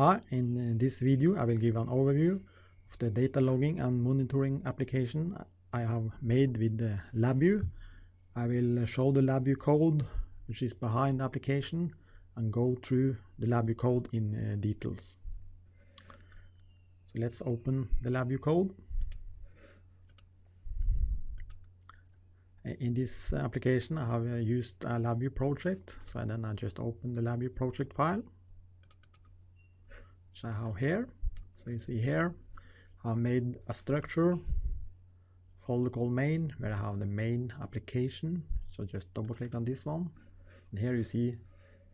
Hi, in this video I will give an overview of the data logging and monitoring application I have made with the LabVIEW. I will show the LabVIEW code which is behind the application and go through the LabVIEW code in details. So let's open the LabVIEW code. In this application I have used a LabVIEW project, so then I just open the LabVIEW project file, which I have here. So you see here I made a structure folder called main, where I have the main application. So just double click on this one, and here you see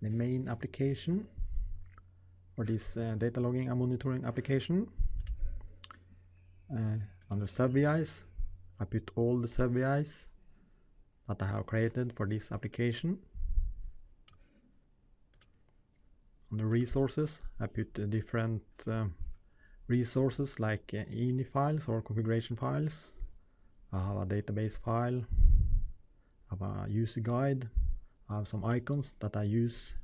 the main application for this data logging and monitoring application. Under sub-VIs I put all the sub-VIs that I have created for this application. Under resources I put different resources like ini files or configuration files. I have a database file, I have a user guide, I have some icons that I use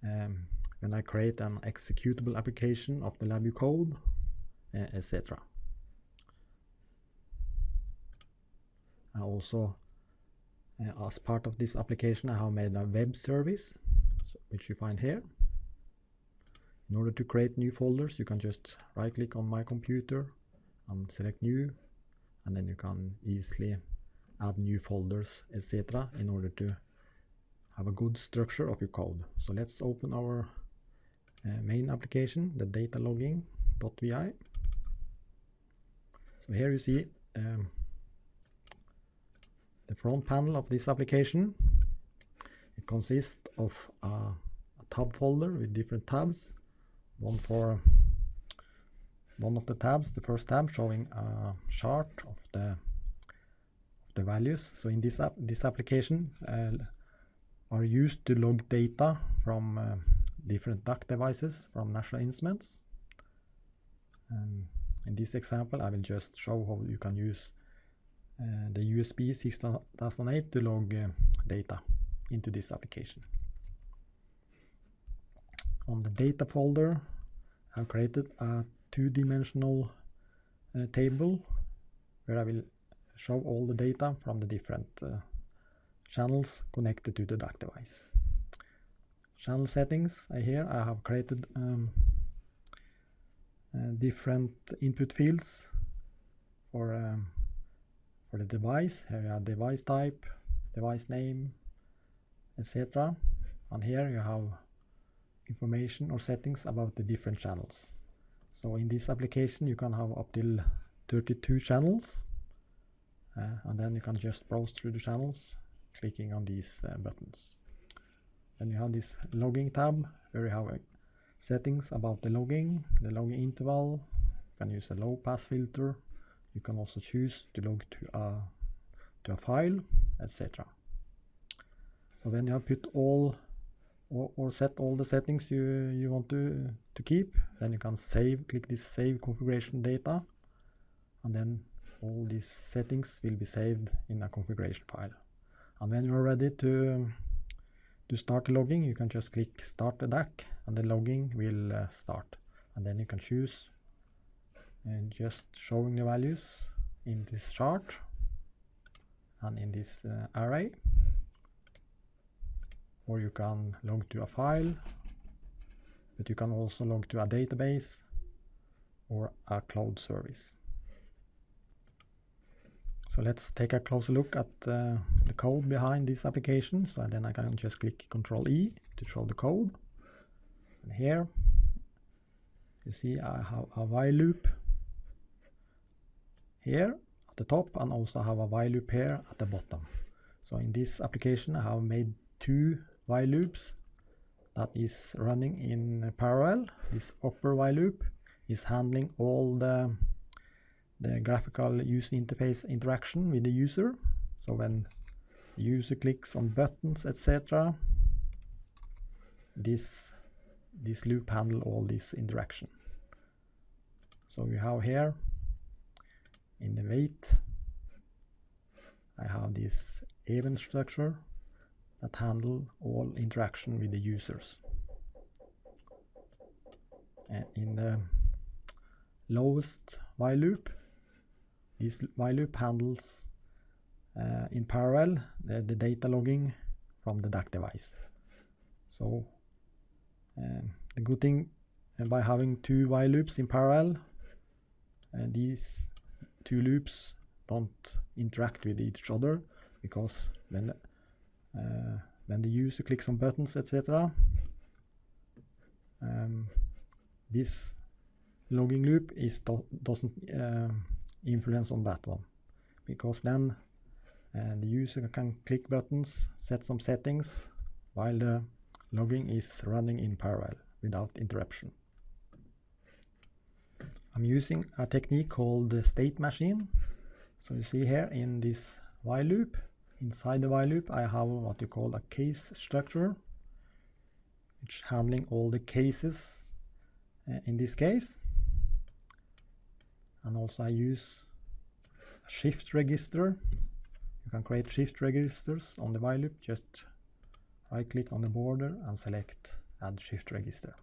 when I create an executable application of the LabVIEW code, etc. I also, as part of this application, I have made a web service, which you find here. In order to create new folders, you can just right click on my computer and select new, and then you can easily add new folders, etc. in order to have a good structure of your code. So let's open our main application, the data logging.vi. So here you see the front panel of this application. It consists of a tab folder with different tabs. One for one of the tabs, the first tab showing a chart of the values. So in this application are used to log data from different DAC devices from National Instruments. In this example I will just show how you can use the USB 6008 to log data into this application. On the data folder I've created a two-dimensional table where I will show all the data from the different channels connected to the DAC device. Channel settings, here I have created different input fields for the device. Here you have device type, device name, etc. And here you have information or settings about the different channels. So in this application you can have up till 32 channels, and then you can just browse through the channels clicking on these buttons. Then you have this logging tab where you have settings about the logging interval. You can use a low pass filter. You can also choose to log to a file, etc. So when you have put all or set all the settings you want to keep, then you can save, click this save configuration data, and then all these settings will be saved in a configuration file. And when you're ready to start the logging, you can just click start the DAC and the logging will start. And then you can choose and just showing the values in this chart and in this array, or you can log to a file, but you can also log to a database or a cloud service. So let's take a closer look at the code behind this application. So then I can just click Ctrl E to show the code. And here you see I have a while loop here at the top, and also have a while loop here at the bottom. So in this application I have made two while loops that is running in parallel. This upper while loop is handling all the graphical user interface interaction with the user. So when the user clicks on buttons, etc., this loop handle all this interaction. So we have here in the wait I have this event structure that handle all interaction with the users. in the lowest while loop. This while loop handles in parallel the data logging from the DAC device. So the good thing by having two while loops in parallel, these two loops don't interact with each other, because when the user clicks on buttons, etc., this logging loop doesn't influence on that one, because then the user can click buttons, set some settings, while the logging is running in parallel without interruption. I'm using a technique called the state machine. So you see here in this while loop, inside the while loop I have what you call a case structure, which is handling all the cases in this case. And also I use a shift register. You can create shift registers on the while loop. Just right click on the border and select add shift register.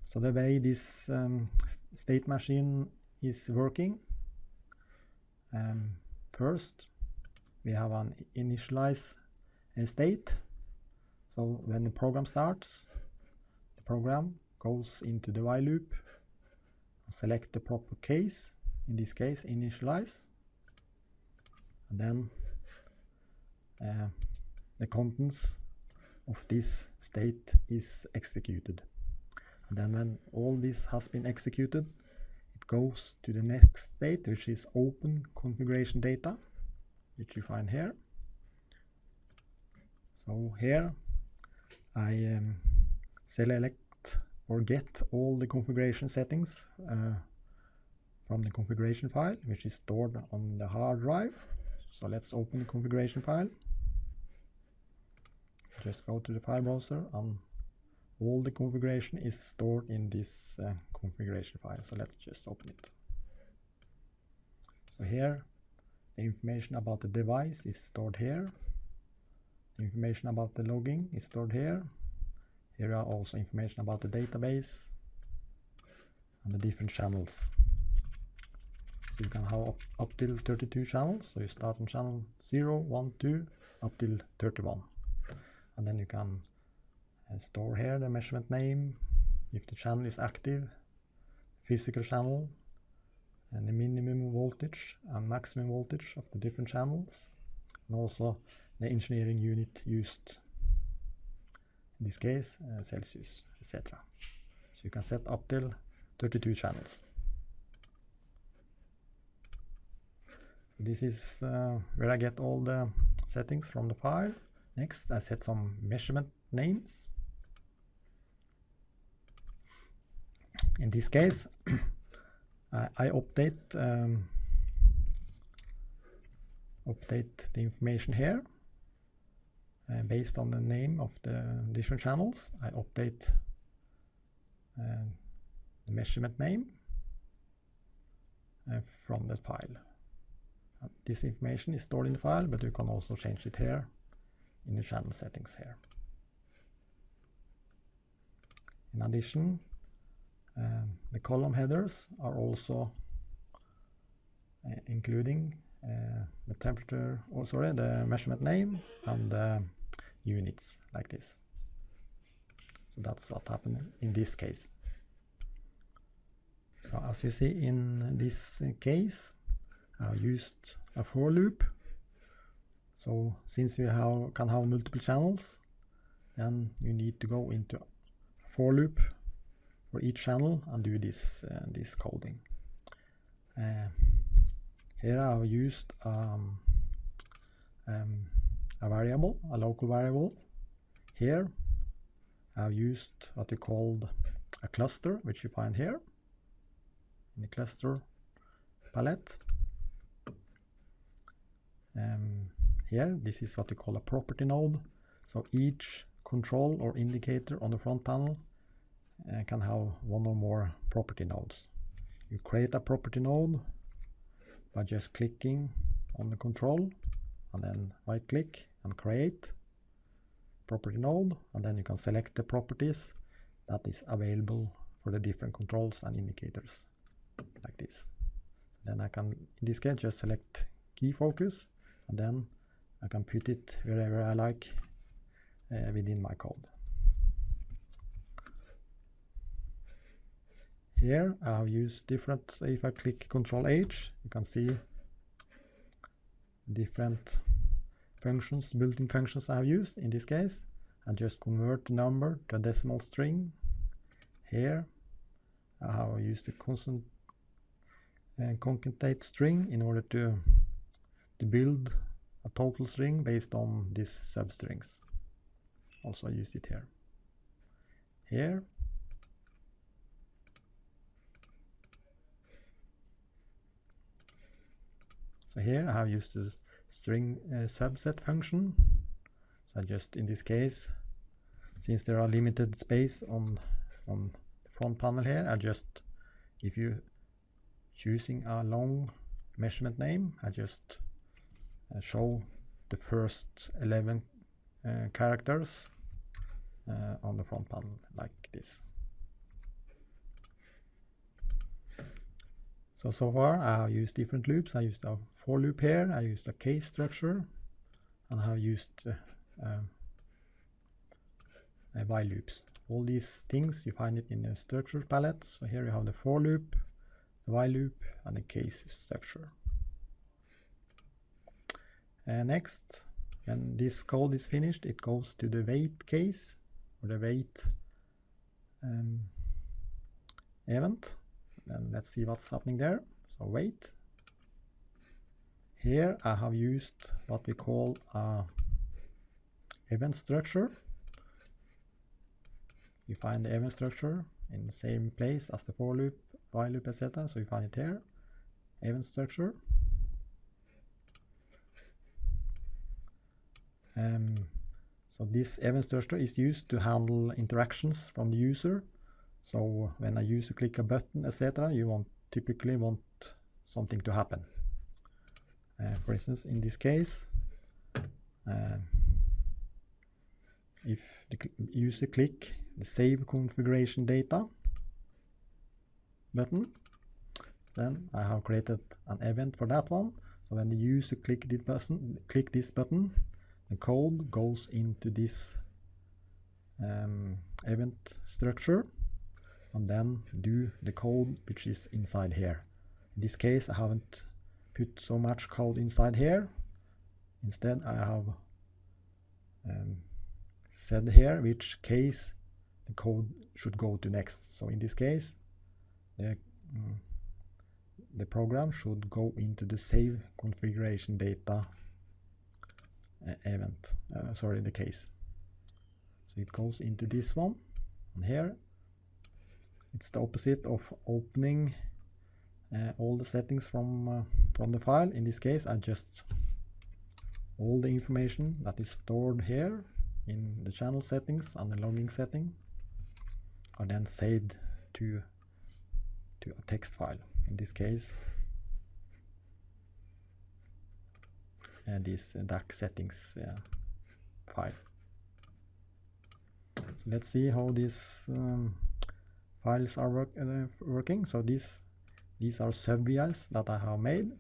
So the way this state machine is working, first we have an initialize state. So when the program starts, the program goes into the while loop and select the proper case, in this case initialize, and then the contents of this state is executed. And then when all this has been executed, it goes to the next state, which is open configuration data, which you find here. So here I select or get all the configuration settings from the configuration file, which is stored on the hard drive. So let's open the configuration file. Just go to the file browser, and all the configuration is stored in this configuration file. So let's just open it. So here the information about the device is stored here. The information about the logging is stored here. Here are also information about the database and the different channels. So you can have up till 32 channels. So you start on channel 0, 1, 2 up till 31. And then you can store here the measurement name, if the channel is active, physical channel, and the minimum voltage and maximum voltage of the different channels, and also the engineering unit used, in this case Celsius, etc. So you can set up till 32 channels. So this is where I get all the settings from the file. Next I set some measurement names. In this case I update the information here based on the name of the different channels. I update the measurement name from the file. This information is stored in the file, but you can also change it here in the channel settings here. In addition, the column headers are also including the temperature, the measurement name and the units, like this. So that's what happened in this case. So as you see in this case, I've used a for loop. So since we can have multiple channels, then you need to go into a for loop for each channel and do this coding. Here I've used a variable, a local variable. Here I've used what we called a cluster, which you find here in the cluster palette. Here this is what we call a property node. So each control or indicator on the front panel can have one or more property nodes. You create a property node by just clicking on the control and then right click and create property node, and then you can select the properties that is available for the different controls and indicators, like this. Then I can, in this case, just select key focus, and then I can put it wherever I like within my code. Here I have used different, so if I click Ctrl H, you can see different functions, built-in functions I have used. In this case, I just convert the number to a decimal string. Here I have used a constant concatenate string in order to build a total string based on these substrings. Also use it here. Here so here I have used the string subset function. So I just, in this case, since there are limited space on the front panel here, I just, if you choosing a long measurement name, I just show the first 11 characters on the front panel like this. So far I have used different loops. I used a for loop here, I used a case structure, and I have used while loops. All these things you find it in the structure palette. So here you have the for loop, the while loop, and the case structure. Next, when this code is finished, it goes to the wait case, or the wait event. And let's see what's happening there. So wait. Here I have used what we call a event structure. You find the event structure in the same place as the for loop, while loop, etc. So you find it here, event structure. So this event structure is used to handle interactions from the user. So when a user click a button, etc., you typically want something to happen. For instance, in this case, if the user click the save configuration data button, then I have created an event for that one. So when the user click this button, the code goes into this event structure, and then do the code which is inside here. In this case, I haven't put so much code inside here. Instead, I have said here which case the code should go to next. So in this case, the program should go into the save configuration data event, the case. So it goes into this one, and here it's the opposite of opening all the settings from the file. In this case, I just, all the information that is stored here in the channel settings and the logging setting are then saved to a text file. In this case, this DAC settings file. So let's see how these files are working. So these are sub-VIs that I have made,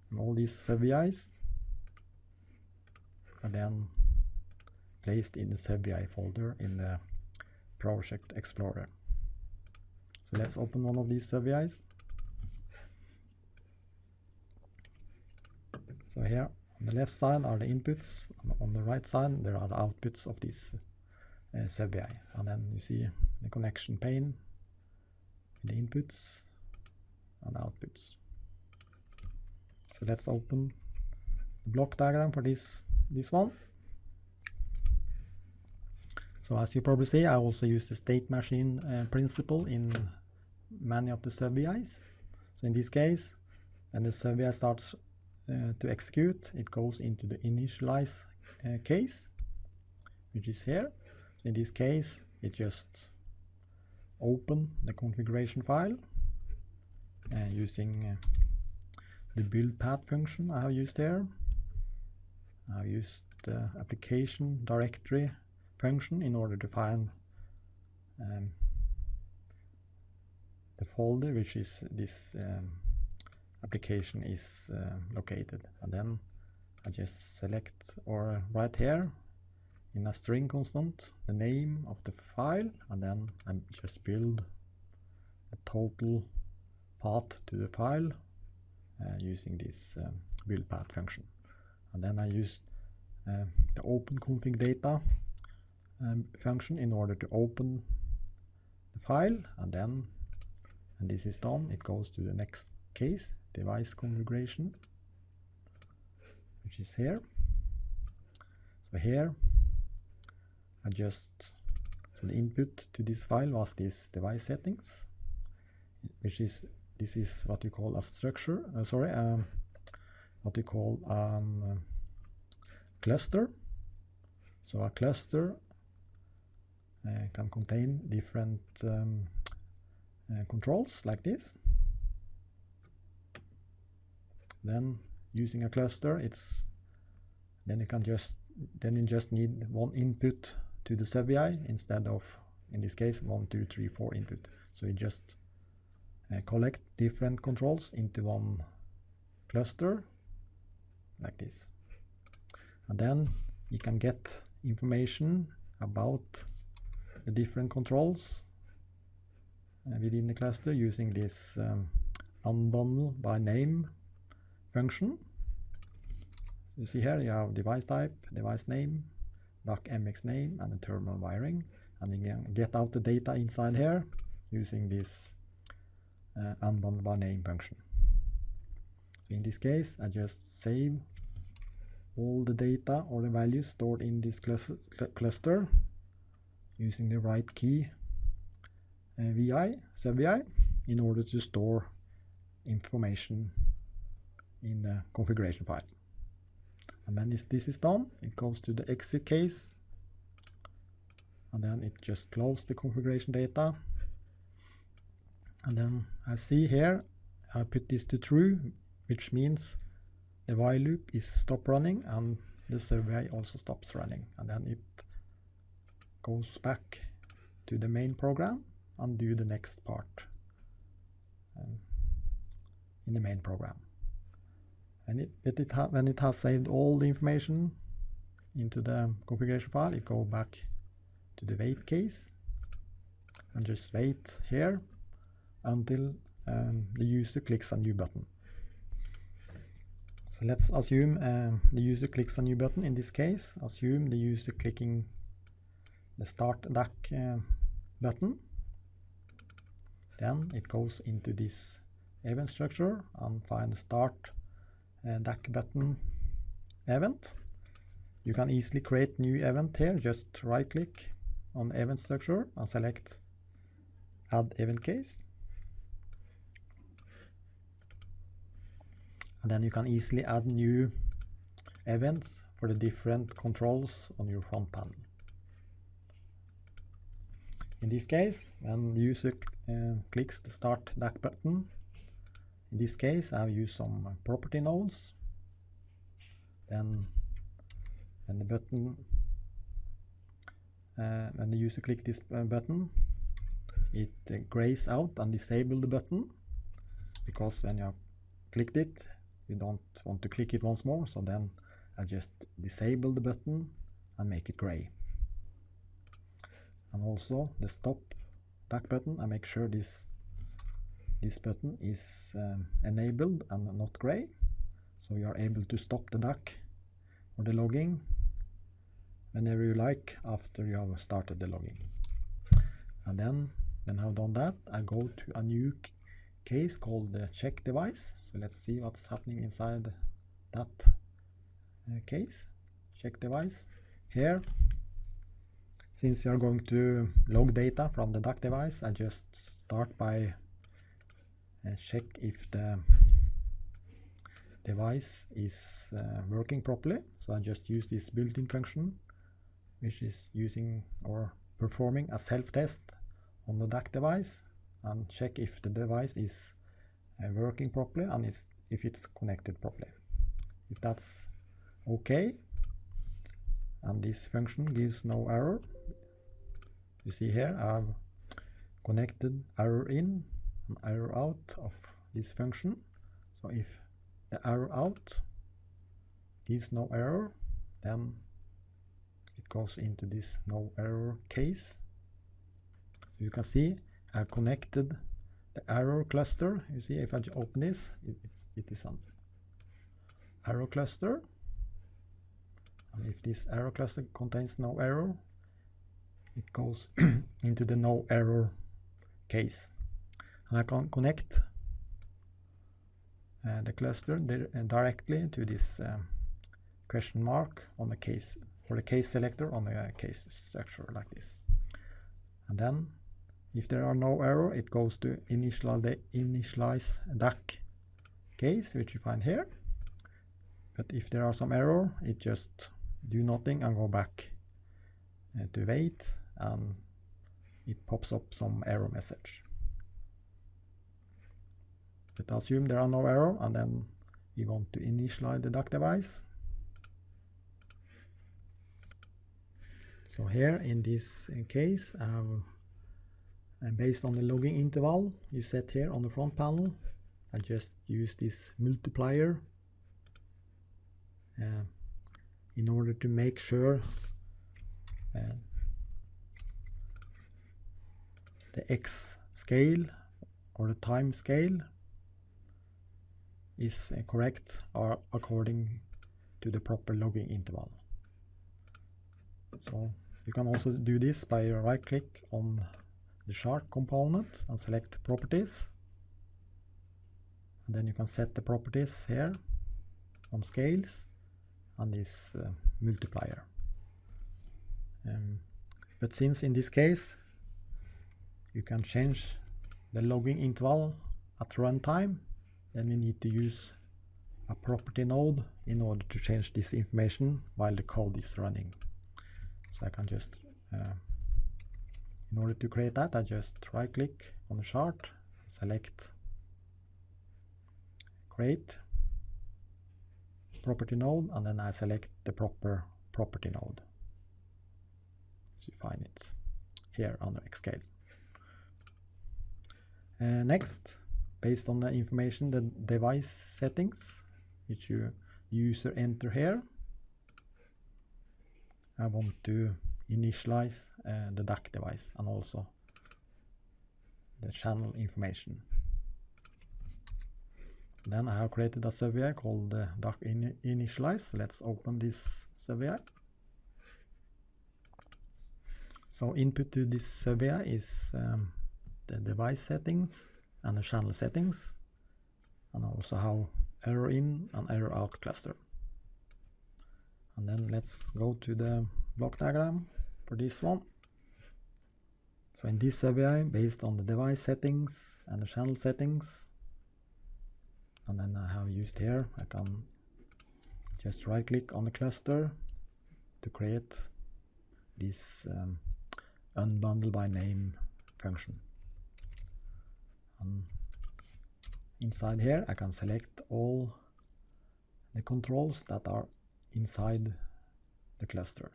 and all these sub-VIs are then placed in the sub-VI folder in the Project Explorer. So let's open one of these sub-VIs. So here on the left side are the inputs, and on the right side there are the outputs of this sub-VI, and then you see the connection pane with the inputs and outputs. So let's open the block diagram for this one. So as you probably see, I also use the state machine principle in many of the sub-VIs. So in this case, when the sub-VI starts to execute, it goes into the initialize case, which is here. So in this case, it just open the configuration file using the build path function I have used here. I've used the application directory function in order to find the folder which is this application is located, and then I just select or write here in a string constant the name of the file, and then I just build a total path to the file using this build path function. And then I use the open config data function in order to open the file, and then when this is done, it goes to the next case, device configuration, which is here. So here I just, so the input to this file was this device settings, which is, this is what we call a structure, what we call cluster. So a cluster can contain different controls like this. Then using a cluster, then you just need one input to the sub-VI instead of, in this case, 1, 2, 3, 4 input. So you just collect different controls into one cluster like this, and then you can get information about the different controls within the cluster using this unbundle by name function. You see here you have device type, device name, DAC/MX name, and the terminal wiring, and you can get out the data inside here using this unbundle by name function. So in this case I just save all the data or the values stored in this cluster using the right key sub-VI in order to store information in the configuration file. And then this is done, it goes to the exit case, and then it just closes the configuration data. And then I see here I put this to true, which means the while loop is stop running and the sub-VI also stops running, and then it goes back to the main program and do the next part in the main program. And when it has saved all the information into the configuration file, it goes back to the wait case and just wait here until the user clicks a new button. So let's assume the user clicks a new button. In this case, assume the user clicking the start DAC button. Then it goes into this event structure and find the start DAC button event. You can easily create new event here. Just right click on the event structure and select add event case. And then you can easily add new events for the different controls on your front panel. In this case, when the user clicks the start DAC button, in this case I've used some property nodes. Then when the button, when the user clicks this button, it grays out and disables the button, because when you have clicked it, you don't want to click it once more. So then I just disable the button and make it gray. And also the stop DAC button, I make sure this button is enabled and not gray, so you are able to stop the DAC or the logging whenever you like after you have started the logging. And then when I've done that, I go to a new case called the check device. So let's see what's happening inside that case, check device. Here, since you are going to log data from the DAC device, I just start by check if the device is working properly. So I just use this built-in function, which is using or performing a self-test on the DAC device, and check if the device is working properly and if it's connected properly. If that's okay, and this function gives no error, you see here I've connected arrow in and arrow out of this function. So if the arrow out gives no error, then it goes into this no error case. You can see I've connected the arrow cluster. You see, if I open this, it is an arrow cluster, and if this arrow cluster contains no error, it goes into the no error case, and I can connect the cluster directly to this question mark on the case, or the case selector on the case structure like this. And then if there are no error, it goes to initialize duck case, which you find here. But if there are some error, it just do nothing and go back to wait, and it pops up some error message. But assume there are no error, and then we want to initialize the duck device. So here in this case, I have, based on the logging interval you set here on the front panel, I just use this multiplier in order to make sure the X scale or the time scale is correct or according to the proper logging interval. So you can also do this by right click on the chart component and select properties, and then you can set the properties here on scales and this multiplier. But since in this case you can change the logging interval at runtime, then we need to use a property node in order to change this information while the code is running. So I can just, in order to create that, I just right click on the chart, select create property node, and then I select the proper property node. So you find it here under Xscale. Next, based on the information, the device settings which you user enter here, I want to initialize the duck device and also the channel information. Then I have created a sub-VI called duck initialize. So let's open this sub-VI. So input to this sub-VI is the device settings and the channel settings, and also how error in and error out cluster. And then let's go to the block diagram for this one. So in this sub-VI, based on the device settings and the channel settings, and then I have used here, I can just right click on the cluster to create this unbundle by name function. And inside here I can select all the controls that are inside the cluster.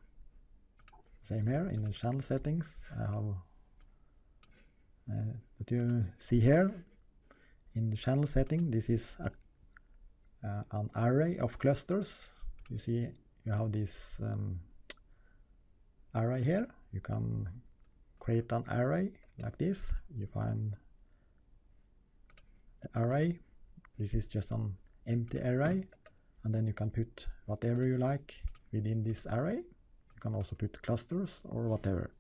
Same here in the channel settings. I have but you see here in the channel setting, this is an array of clusters. You see you have this array here. You can create an array like this. You find the array. This is just an empty array, and then you can put whatever you like within this array. You can also put clusters or whatever.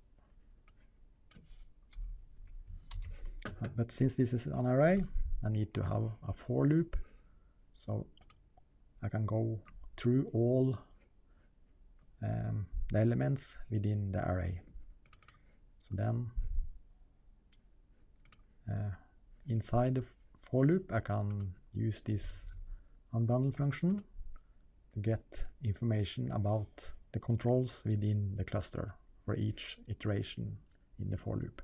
But since this is an array, I need to have a for loop, so I can go through all the elements within the array. So then inside the for loop I can use this unbundle function to get information about the controls within the cluster for each iteration in the for loop.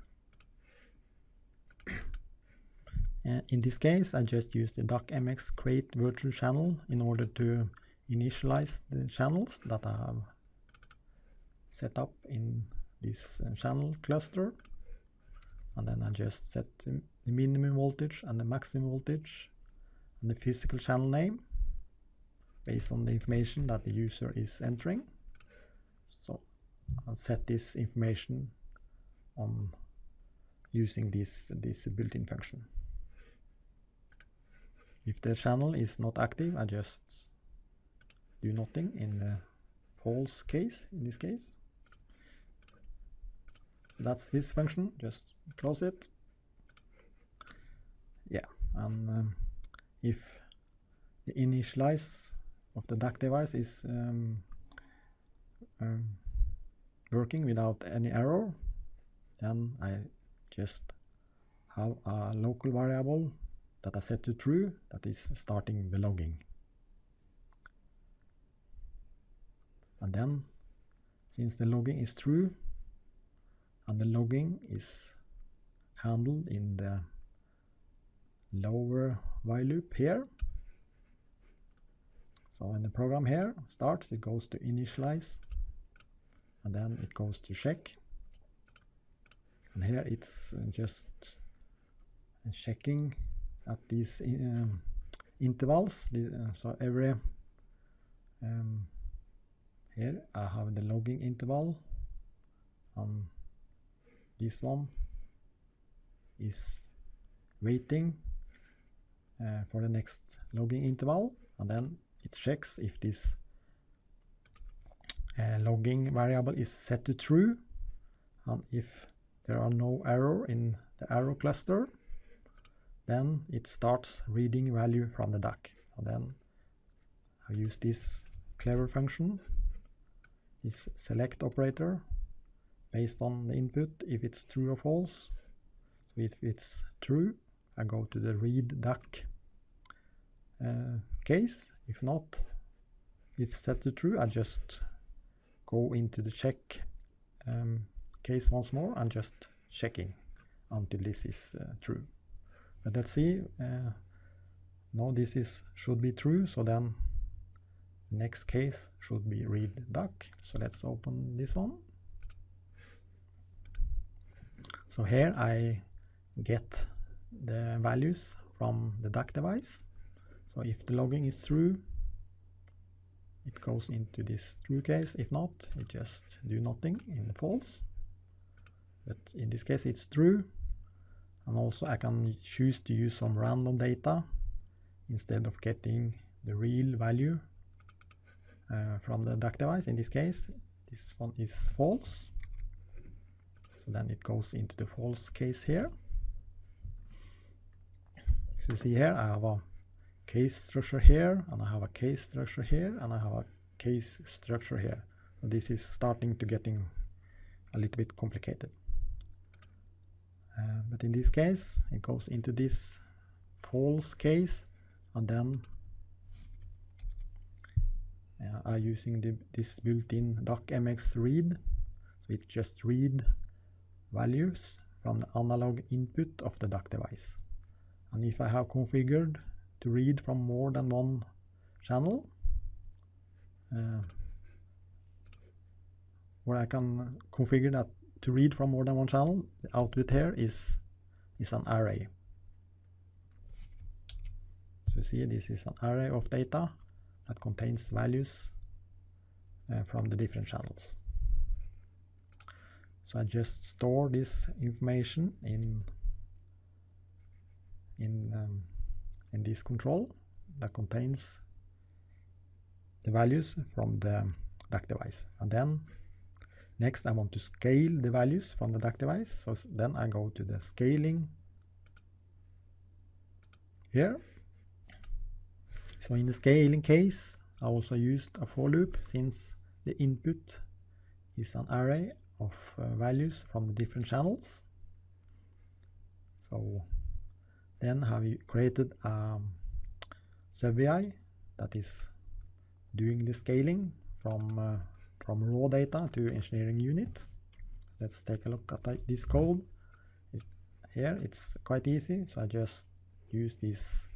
In this case, I just used the duckmx create virtual channel in order to initialize the channels that I have set up in this channel cluster. and then I just set the minimum voltage and the maximum voltage and the physical channel name based on the information that the user is entering. So I'll set this information on using this built-in function. If the channel is not active, I just do nothing in the false case, in this case. So that's this function, just close it. Yeah, and if the initialize of the DAC device is working without any error, then I just have a local variable that I set to true that is starting the logging. And then, since the logging is true and the logging is handled in the lower while loop here, so when the program here starts, it goes to initialize and then it goes to check, and here it's just checking at these intervals. So every here I have the logging interval, and this one is waiting for the next logging interval, and then it checks if this logging variable is set to true, and if there are no error in the arrow cluster, then it starts reading value from the DAC. And then I use this clever function, this select operator, based on the input if it's true or false. So if it's true, I go to the read DAC case. If not, if set to true, I just go into the check case once more and just checking until this is true. But let's see, now this should be true, so then the next case should be read DAC. So let's open this one. So here I get the values from the DAC device. So if the logging is true, it goes into this true case. If not, it just do nothing in false. But in this case it's true. And also I can choose to use some random data instead of getting the real value from the DAC device. In this case, this one is false. So then it goes into the false case here. So you see here I have a case structure here, and I have a case structure here, and I have a case structure here. So this is starting to getting a little bit complicated. But in this case, it goes into this false case, and then I'm using this built-in DAC-MX read. So it just read values from the analog input of the DAC device. And if I have configured to read from more than one channel, where I can configure that to read from more than one channel, the output here is an array. So you see this is an array of data that contains values from the different channels. So I just store this information in this control that contains the values from the DAC device. And then next I want to scale the values from the DAC device. So then I go to the scaling here. So in the scaling case, I also used a for loop, since the input is an array of values from the different channels. So then have you created a sub-VI that is doing the scaling from raw data to engineering unit. Let's take a look at this code. Here it's quite easy, so I just use this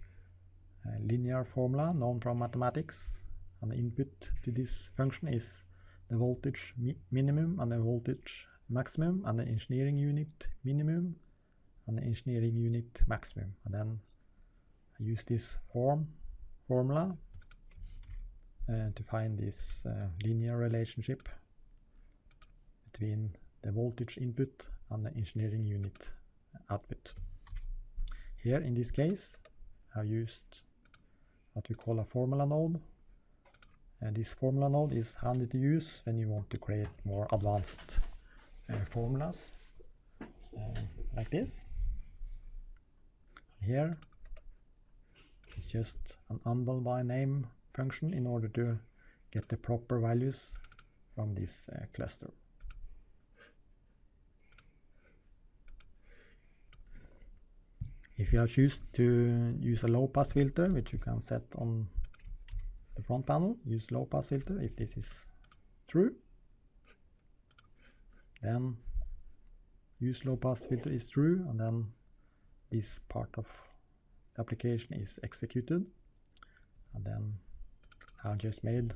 linear formula known from mathematics, and the input to this function is the voltage minimum and the voltage maximum and the engineering unit minimum and the engineering unit maximum, and then I use this formula to find this linear relationship between the voltage input and the engineering unit output. Here in this case I've used what we call a formula node, and this formula node is handy to use when you want to create more advanced formulas like this. Here it's just an unbound by name function in order to get the proper values from this cluster. If you choose to use a low pass filter, which you can set on the front panel, use low pass filter if this is true, then use low pass filter is true, and then this part of the application is executed, and then I've just made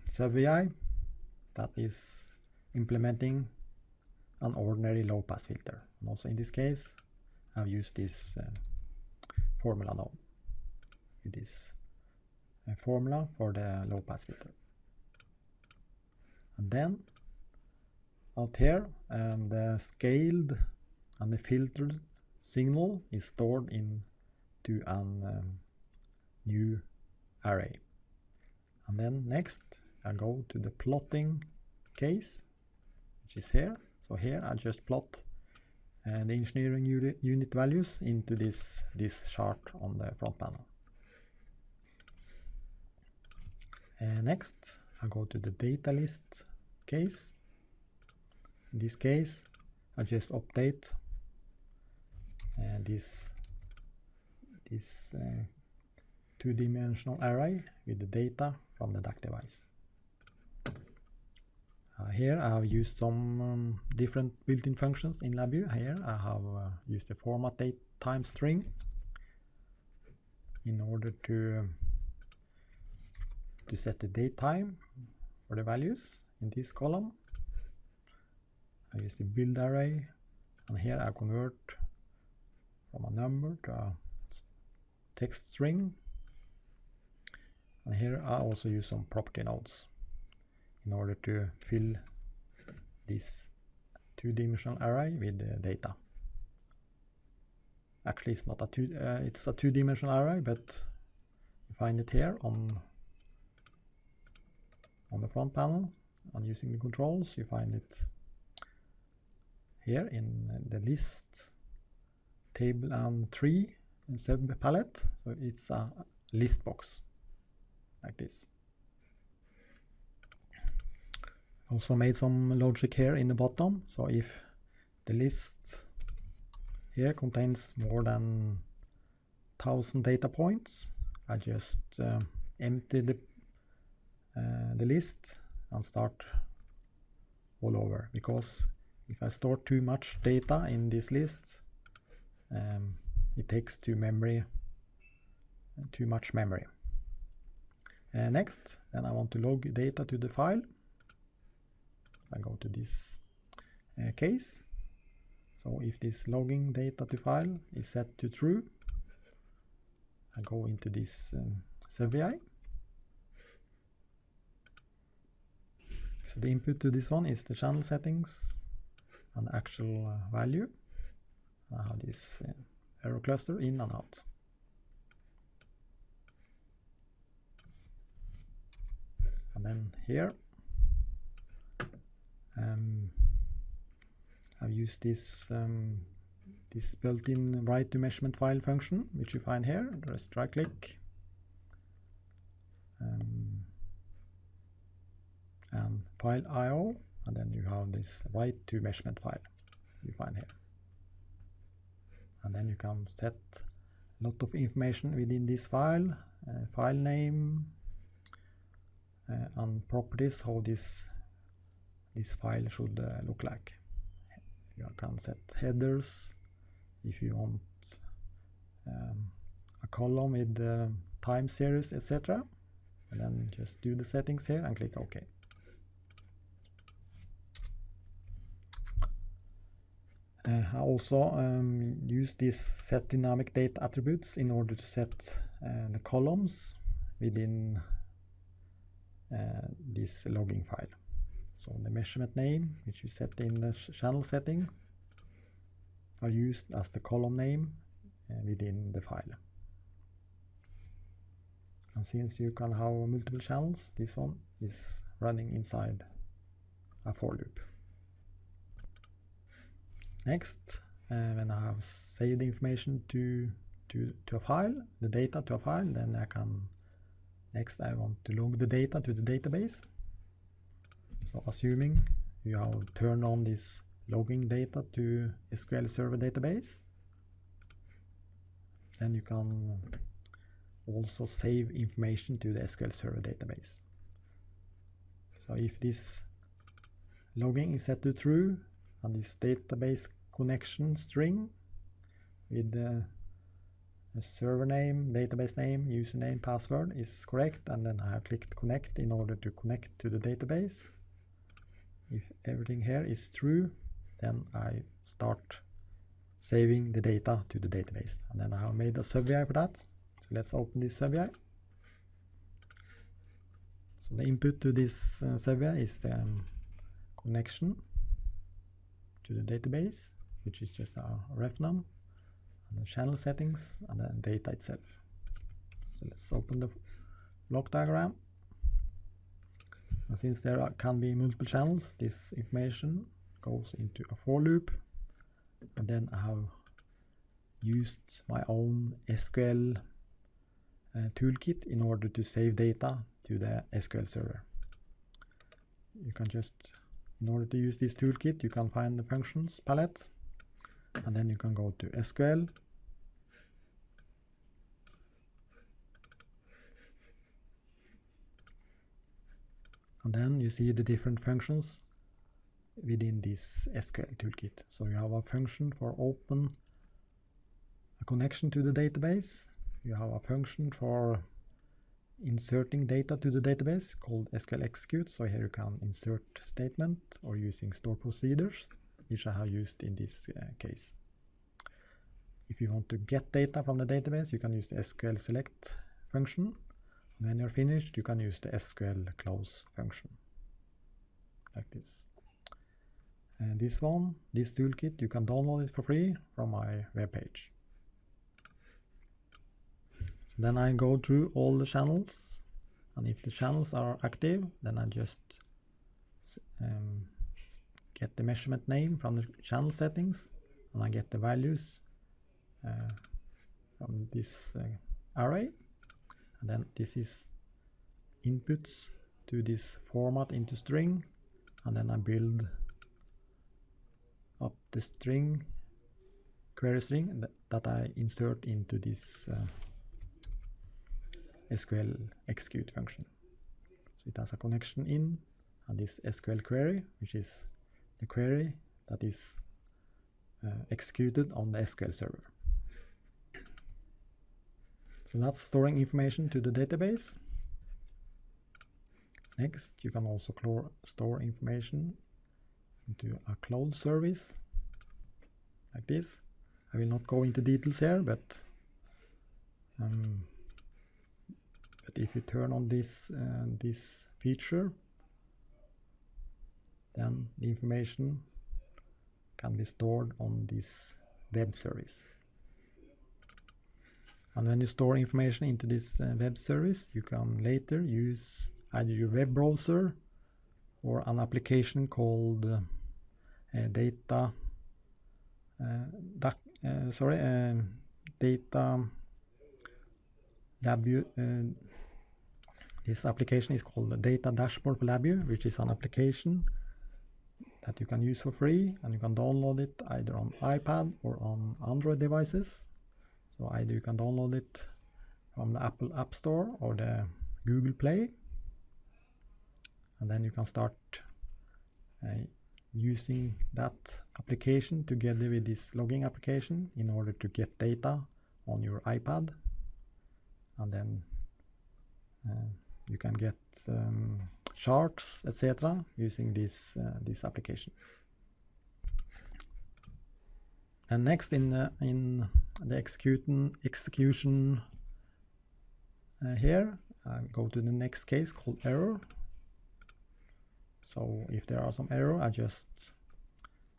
sub-VI that is implementing an ordinary low pass filter, and also in this case I've used this formula node with this formula for the low pass filter. And then out here the scaled and the filtered signal is stored into a new array. And then next I go to the plotting case, which is here. So here I just plot the engineering unit values into this chart on the front panel. Next I go to the data list case. In this case I just update this two-dimensional array with the data from the DAC device. Here I have used some different built-in functions in LabVIEW. Here I have used the format date time string in order to set the date time for the values in this column. I use the build array, and here I convert from a number to a text string, and here I also use some property nodes in order to fill this two-dimensional array with the data. Actually it's not it's a two-dimensional array, but you find it here on the front panel, and using the controls you find it here in the list table and tree sub palette. So it's a list box like this. Also made some logic here in the bottom, so if the list here contains more than 1000 data points, I just empty the list and start all over, because if I store too much data in this list, it takes too much memory. Next, then I want to log data to the file. I go to this case. So if this logging data to file is set to true, I go into this sub-VI. So the input to this one is the channel settings and the actual value. I have this error cluster in and out. And then here I've used this this built-in write to measurement file function, which you find here. Just right click and file IO, and then you have this write to measurement file you find here. And then you can set a lot of information within this file, file name and properties, how this file should look like. You can set headers if you want a column with time series, etc. And then just do the settings here and click OK. I also use these set dynamic data attributes in order to set the columns within this logging file. So the measurement name, which you set in the channel setting, are used as the column name within the file. And since you can have multiple channels, this one is running inside a for loop. Next, when I have saved the information to a file, the data to a file, then next I want to log the data to the database. So assuming you have turned on this logging data to SQL Server database, then you can also save information to the SQL Server database. So if this logging is set to true and this database connection string with the server name, database name, username, password is correct, and then I have clicked connect in order to connect to the database. If everything here is true, then I start saving the data to the database, and then I have made a sub-VI for that. So let's open this sub-VI. So the input to this sub-VI is the connection to the database, which is just a ref num, and the channel settings, and then data itself. So let's open the block diagram. And since there can be multiple channels, this information goes into a for loop, and then I have used my own SQL toolkit in order to save data to the SQL Server. You can just, in order to use this toolkit, you can find the functions palette, and then you can go to SQL, and then you see the different functions within this SQL toolkit. So you have a function for open a connection to the database. You have a function for inserting data to the database called SQL execute. So here you can insert statement or using store procedures, which I have used in this case. If you want to get data from the database, you can use the SQL select function. And when you're finished, you can use the SQL close function, like this. And this toolkit, you can download it for free from my webpage. So then I go through all the channels, and if the channels are active, then I just get the measurement name from the channel settings, and I get the values from this array, and then this is inputs to this format into string, and then I build up the string, query string that I insert into this SQL execute function. So it has a connection in, and this SQL query, which is the query that is executed on the SQL Server. So that's storing information to the database. Next, you can also store information into a cloud service, like this. I will not go into details here, but if you turn on this feature, then the information can be stored on this web service. And when you store information into this web service, you can later use either your web browser or an application called Data LabVIEW. This application is called the Data Dashboard for LabVIEW, which is an application that you can use for free, and you can download it either on iPad or on Android devices. So either you can download it from the Apple App Store or the Google Play, and then you can start using that application together with this logging application in order to get data on your iPad, and then you can get charts, etc. using this application. And next in the execution here, I'll go to the next case called error. So if there are some error, I just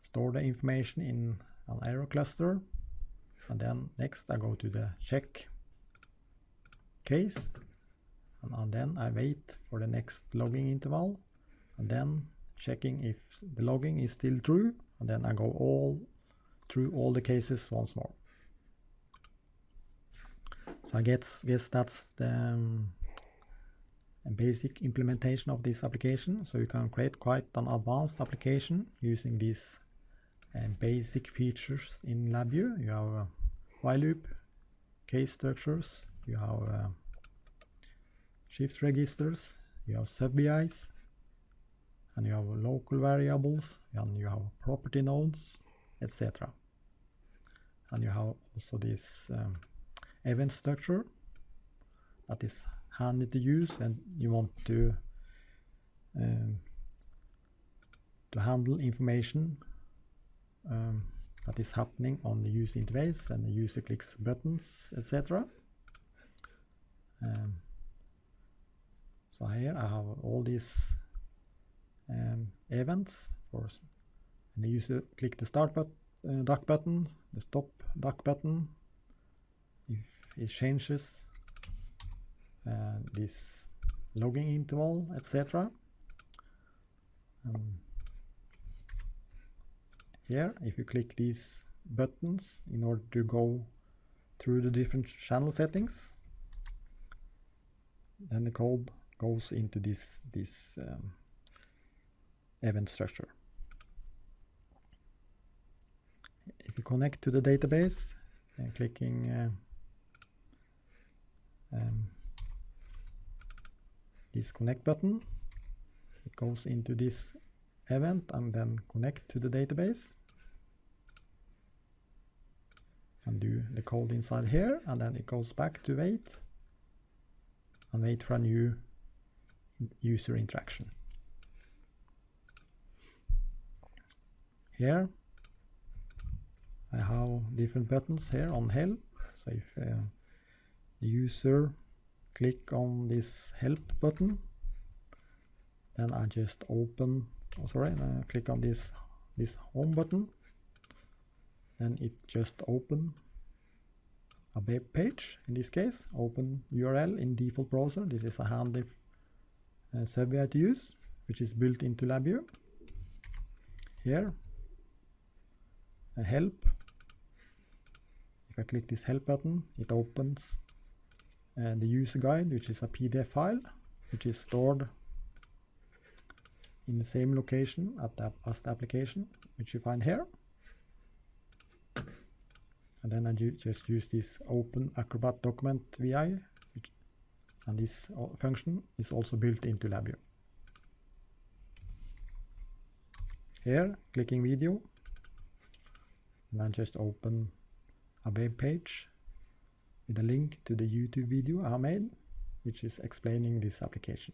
store the information in an error cluster, and then next I go to the check case, and then I wait for the next logging interval, and then checking if the logging is still true, and then I go through all the cases once more. So I guess that's the basic implementation of this application. So you can create quite an advanced application using these basic features in LabVIEW. You have while loop, case structures, you have shift registers, you have sub-BIs, and you have local variables, and you have property nodes, etc. And you have also this event structure that is handy to use, and you want to handle information that is happening on the user interface, and the user clicks buttons, etc. So here I have all these events and the user click the start duck button, the stop duck button, if it changes this logging interval, etc. Here, if you click these buttons in order to go through the different channel settings, then the code goes into this event structure. If you connect to the database and clicking this connect button, it goes into this event and then connect to the database and do the code inside here, and then it goes back to wait for a new user interaction. Here I have different buttons here on help. So if the user click on this help button, then I just click on this home button, then it just open a web page. In this case, open URL in default browser. This is a handy sub-BI to use, which is built into LabVIEW. Here, help. If I click this help button, it opens the user guide, which is a PDF file, which is stored in the same location as the application, which you find here. And then I just use this open Acrobat document VI, and this function is also built into LabVIEW. Here, clicking video, and I just open a web page with a link to the YouTube video I made, which is explaining this application.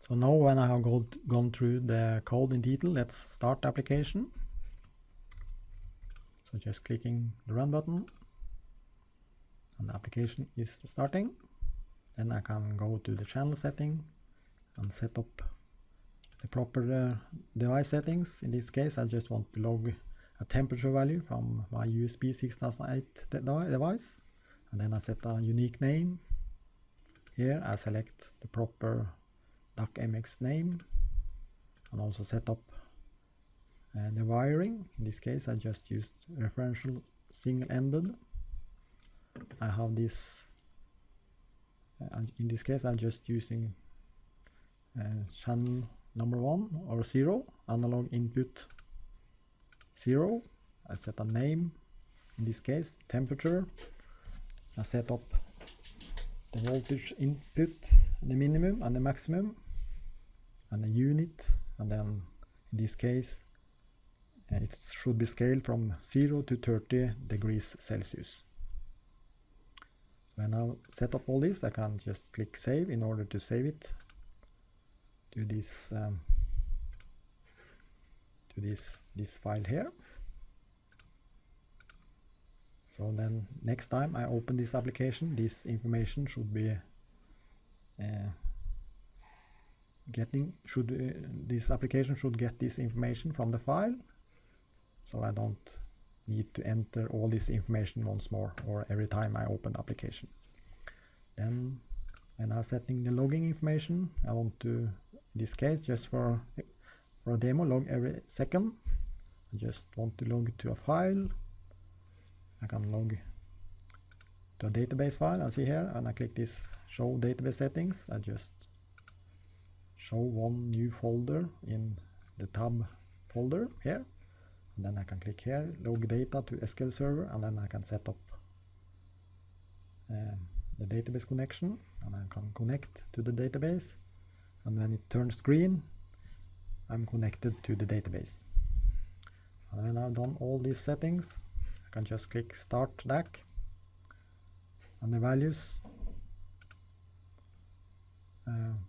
So now when I have gone through the code in detail, let's start the application. So just clicking the run button, and the application is starting. Then I can go to the channel setting and set up the proper device settings. In this case, I just want to log a temperature value from my USB 6008 device, and then I set a unique name. Here I select the proper DuckMX name, and also set up the wiring. In this case I just used referential single-ended. I have this, in this case I'm just using channel number 1 or 0, analog input 0. I set a name, in this case temperature. I set up the voltage input, the minimum and the maximum, and the unit, and then in this case it should be scaled from 0 to 30 degrees Celsius. So when I set up all this, I can just click save in order to save it to this file here. So then next time I open this application, this information should be this application should get this information from the file, so I don't need to enter all this information once more or every time I open the application. Then when I'm setting the logging information, I want to, in this case, just for a demo, log every second. I just want to log to a file. I can log to a database file, as see here, and I click this show database settings. I just show one new folder in the tab folder here, and then I can click here, log data to SQL Server, and then I can set up the database connection, and I can connect to the database, and when it turns green, I'm connected to the database. And when I've done all these settings, I can just click Start DAC, and the values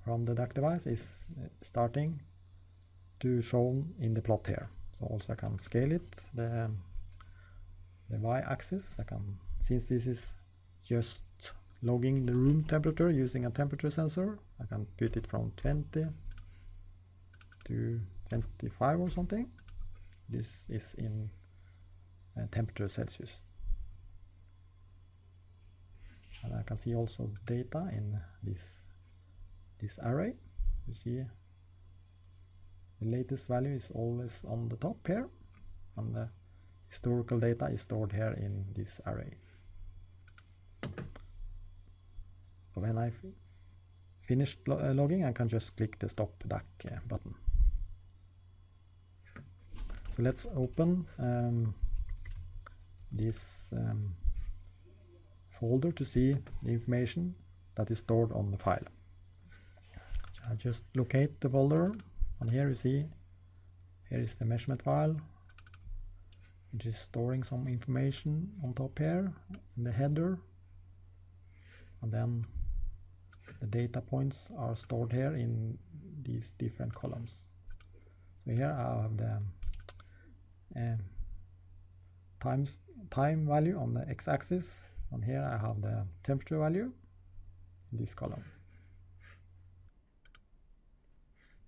from the DAC device is starting to show in the plot here. So also I can scale it, the y-axis. I can, since this is just logging the room temperature using a temperature sensor, I can put it from 20 to 25 or something. This is in temperature Celsius. And I can see also data in this array. You see the latest value is always on the top here, and the historical data is stored here in this array. So when I finished logging, I can just click the Stop DAC button. So let's open this folder to see the information that is stored on the file. So I just locate the folder, and here you see, here is the measurement file, which is storing some information on top here in the header, and then the data points are stored here in these different columns. So here I have the time value on the x-axis, and here I have the temperature value in this column.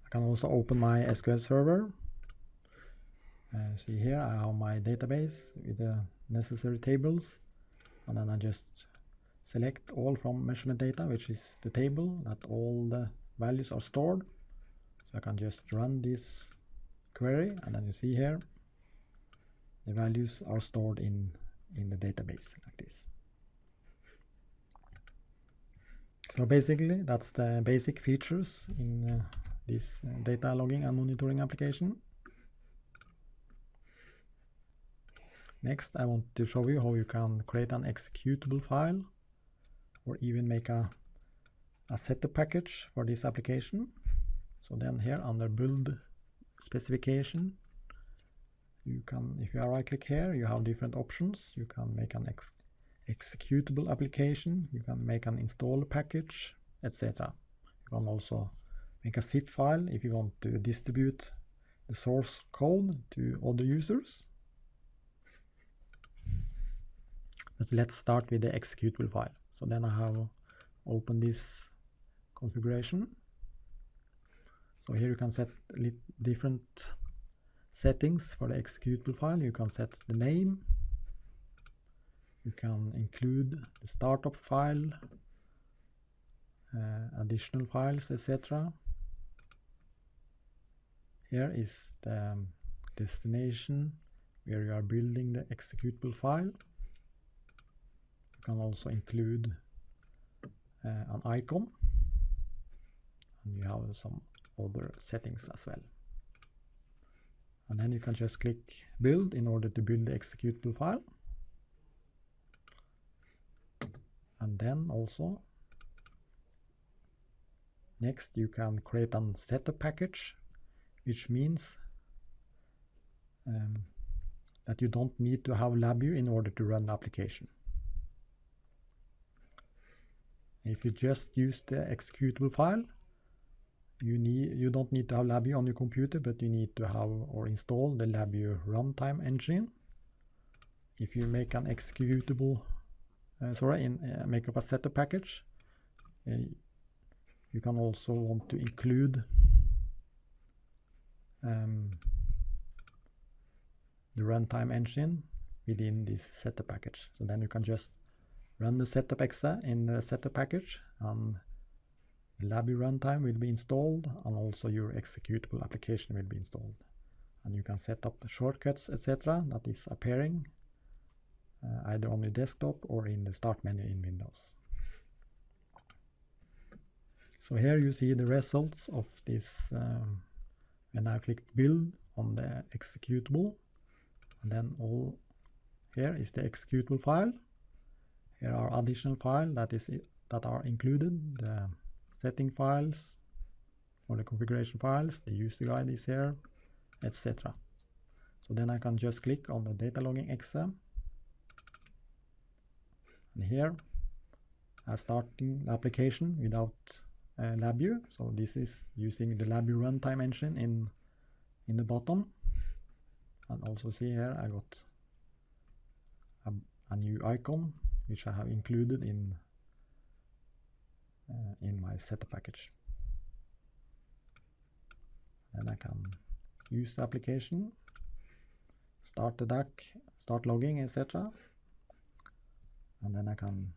I can also open my SQL Server. See here I have my database with the necessary tables, and then I just select all from measurement data, which is the table that all the values are stored. So I can just run this query, and then you see here the values are stored in the database like this. So basically that's the basic features in this data logging and monitoring application. Next, I want to show you how you can create an executable file, or even make a setup package for this application. So then here under build specification, you can, if you right click here, you have different options. You can make an executable application, you can make an install package, etc. You can also make a zip file if you want to distribute the source code to other users. But let's start with the executable file. So then I have opened this configuration. So here you can set different settings for the executable file. You can set the name, you can include the startup file, additional files, etc. Here is the destination where you are building the executable file. You can also include an icon, and you have some other settings as well. And then you can just click build in order to build the executable file. And then also next you can create a setup package, which means that you don't need to have LabVIEW in order to run the application. If you just use the executable file, you don't need to have LabVIEW on your computer, but you need to have or install the LabVIEW runtime engine if you make an executable, make up a setup package, you can also want to include the runtime engine within this setup package. So then you can just run the setup exe in the setup package, and LabVIEW runtime will be installed, and also your executable application will be installed. And you can set up shortcuts, etc. that is appearing either on your desktop or in the start menu in Windows. So here you see the results of this when I clicked build on the executable, and then all here is the executable file. Here are additional files that are included, the setting files or the configuration files, the user guide is here, etc. So then I can just click on the data logging exe, and here I'm starting the application without LabVIEW. So this is using the LabVIEW runtime engine in the bottom. And also see here I got a new icon which I have included in my setup package. Then I can use the application, start the DAC, start logging, etc. And then I can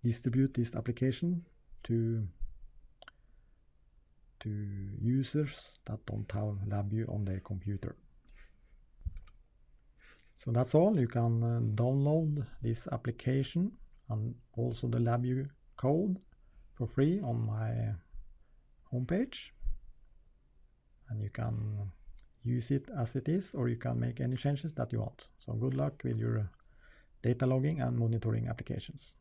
distribute this application to users that don't have LabVIEW on their computer. So that's all. You can download this application and also the LabVIEW code for free on my homepage, and you can use it as it is, or you can make any changes that you want. So good luck with your data logging and monitoring applications.